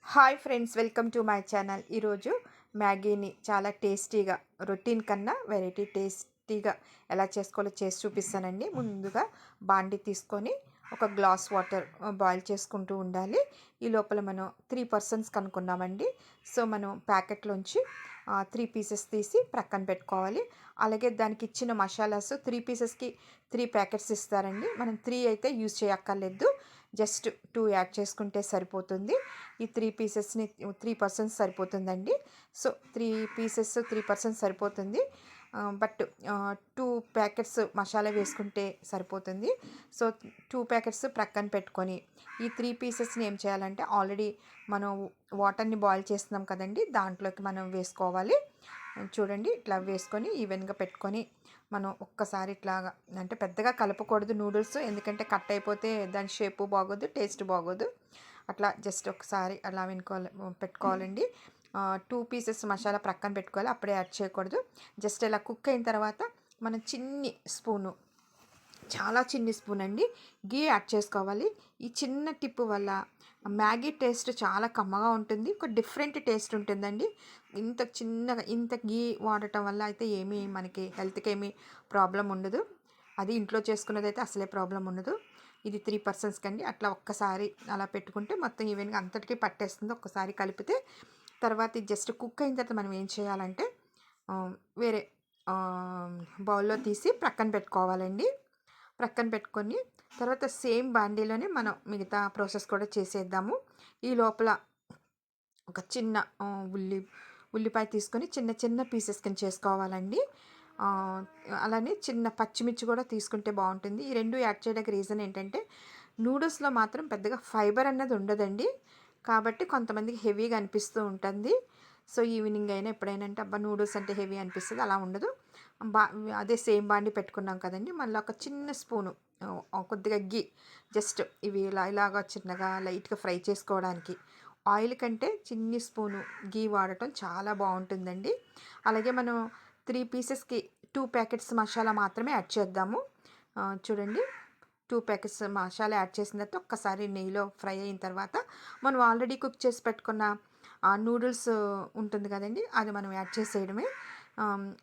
Hi friends, welcome to my channel. ఈరోజు మ్యాగీని చాలా టేస్టీగా, రొటీన్ కన్నా వెరైటీ టేస్టీగా ఎలా చేసుకోవాలో చేసి చూపిస్తానండి. ముందుగా బాండి తీసుకొని ఒక గ్లాస్ వాటర్ బాయిల్ చేసుకుంటూ ఉండాలి. ఈ లోపల మనం 3 పర్సన్స్ కనుక్కున్నామండి. సో మనం ప్యాకెట్లోంచి 3 పీసెస్ తీసి ప్రక్కన పెట్టుకోవాలి. అలాగే దానికి ఇచ్చిన మసాలాస్ 3 పీసెస్కి 3 ప్యాకెట్స్ ఇస్తారండి. మనం 3 అయితే యూజ్ చేయక్కర్లేదు, జస్ట్ 2 యాడ్ చేసుకుంటే సరిపోతుంది. ఈ 3 పీసెస్ని 3 పర్సన్స్ సరిపోతుందండి. సో 3 పీసెస్ 3 పర్సన్స్ సరిపోతుంది. బట్ 2 ప్యాకెట్స్ మసాలా వేసుకుంటే సరిపోతుంది. సో 2 ప్యాకెట్స్ ప్రక్కన పెట్టుకొని ఈ 3 పీసెస్ని ఏం చేయాలంటే, ఆల్రెడీ మనం వాటర్ని బాయిల్ చేస్తున్నాం కదండి, దాంట్లోకి మనం వేసుకోవాలి. చూడండి, ఇట్లా వేసుకొని ఈవెన్గా పెట్టుకొని మనం ఒక్కసారి ఇట్లాగా, అంటే పెద్దగా కలపకూడదు నూడిల్స్, ఎందుకంటే కట్ అయిపోతే దాని షేపు బాగోదు, టేస్ట్ బాగోదు. అట్లా జస్ట్ ఒకసారి అలా పెట్టుకోవాలండి. 2 పీసెస్ మసాలా ప్రక్కన పెట్టుకోవాలి, అప్పుడే యాడ్ చేయకూడదు. జస్ట్ ఇలా కుక్ అయిన తర్వాత మనం చిన్ని స్పూను, చాలా చిన్ని స్పూన్ అండి, గీ యాడ్ చేసుకోవాలి. ఈ చిన్న టిప్ వల్ల మ్యాగీ టేస్ట్ చాలా కమ్మగా ఉంటుంది, ఒక డిఫరెంట్ టేస్ట్ ఉంటుందండి. ఇంత చిన్నగా ఇంత గీ వాడటం వల్ల అయితే ఏమీ మనకి హెల్త్కి ఏమీ ప్రాబ్లం ఉండదు. అది ఇంట్లో చేసుకున్నది అయితే అసలే ప్రాబ్లం ఉండదు. ఇది 3 పర్సన్స్కి అండి. అట్లా ఒక్కసారి అలా పెట్టుకుంటే మొత్తం ఈవెన్గా అంతటికీ పట్టేస్తుంది. ఒక్కసారి కలిపితే తర్వాత ఇది జస్ట్ కుక్ అయిన తర్వాత మనం ఏం చేయాలంటే, వేరే బౌల్లో తీసి ప్రక్కన పెట్టుకోవాలండి. ప్రక్కన పెట్టుకొని తర్వాత సేమ్ బాండీలోనే మనం మిగతా ప్రాసెస్ కూడా చేసేద్దాము. ఈ లోపల ఒక చిన్న ఉల్లిపాయ తీసుకొని చిన్న చిన్న పీసెస్ కింద చేసుకోవాలండి. అలానే చిన్న పచ్చిమిర్చి కూడా తీసుకుంటే బాగుంటుంది. ఈ రెండు యాడ్ చేయడానికి రీజన్ ఏంటంటే, నూడిల్స్లో మాత్రం పెద్దగా ఫైబర్ అన్నది ఉండదండి. కాబట్టి కొంతమందికి హెవీగా అనిపిస్తూ ఉంటుంది. సో ఈవినింగ్ అయినా ఎప్పుడైనా అంటే, అబ్బా నూడిల్స్ అంటే హెవీ అనిపిస్తుంది, అలా ఉండదు. బా అదే సేమ్ బాండి పెట్టుకున్నాం కదండి, మళ్ళీ ఒక చిన్న స్పూను కొద్దిగా గీ, జస్ట్ ఇవి ఇలాగా చిన్నగా లైట్గా ఫ్రై చేసుకోవడానికి. ఆయిల్ కంటే చిన్ని స్పూను గీ వాడటం చాలా బాగుంటుందండి. అలాగే మనం 3 పీసెస్కి 2 ప్యాకెట్స్ మసాలా మాత్రమే యాడ్ చేద్దాము. చూడండి, 2 ప్యాకెట్స్ మసాలా యాడ్ చేసిన తర్వాత ఒక్కసారి నెయ్యిలో ఫ్రై అయిన తర్వాత మనం ఆల్రెడీ కుక్ చేసి పెట్టుకున్న నూడిల్స్ ఉంటుంది కదండి, అది మనం యాడ్ చేసేయడమే.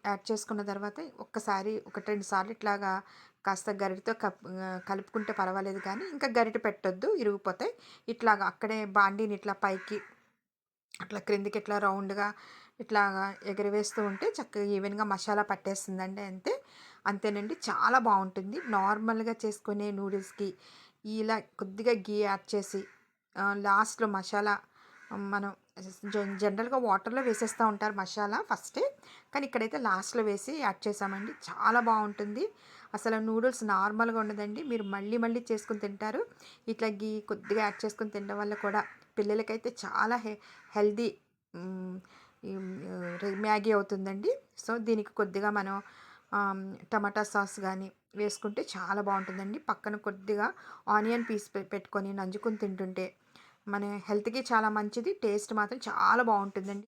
యాడ్ చేసుకున్న తర్వాత ఒక్కసారి 1-2 సార్లు ఇట్లాగా కాస్త గరిటతో కలుపుకుంటే పర్వాలేదు, కానీ ఇంకా గరిటె పెట్టొద్దు, ఇరిగిపోతాయి. ఇట్లాగా అక్కడే బాండీని ఇట్లా పైకి అట్లా క్రిందికి ఇట్లా రౌండ్గా ఇట్లాగా ఎగరవేస్తూ ఉంటే చక్కగా ఈవెన్గా మసాలా పట్టేస్తుందండి. అంతేనండి, చాలా బాగుంటుంది. నార్మల్గా చేసుకునే నూడిల్స్కి ఇలా కొద్దిగా గీ యాడ్ చేసి లాస్ట్లో మసాలా మనం జనరల్గా వాటర్లో వేసేస్తూ ఉంటారు మసాలా ఫస్టే, కానీ ఇక్కడైతే లాస్ట్లో వేసి యాడ్ చేసామండి. చాలా బాగుంటుంది. అసలు నూడిల్స్ నార్మల్గా ఉండదండి, మీరు మళ్ళీ మళ్ళీ చేసుకుని తింటారు. ఇట్లా గీ కొద్దిగా యాడ్ చేసుకుని తినడం వల్ల కూడా పిల్లలకైతే చాలా హెల్దీ మ్యాగీ అవుతుందండి. సో దీనికి కొద్దిగా మనం టమాటా సాస్ కానీ వేసుకుంటే చాలా బాగుంటుందండి. పక్కన కొద్దిగా ఆనియన్ పీస్ పెట్టుకొని నంజుకొని తింటుంటే మన హెల్త్కి చాలా మంచిది. టేస్ట్ మాత్రం చాలా బాగుంటుందండి.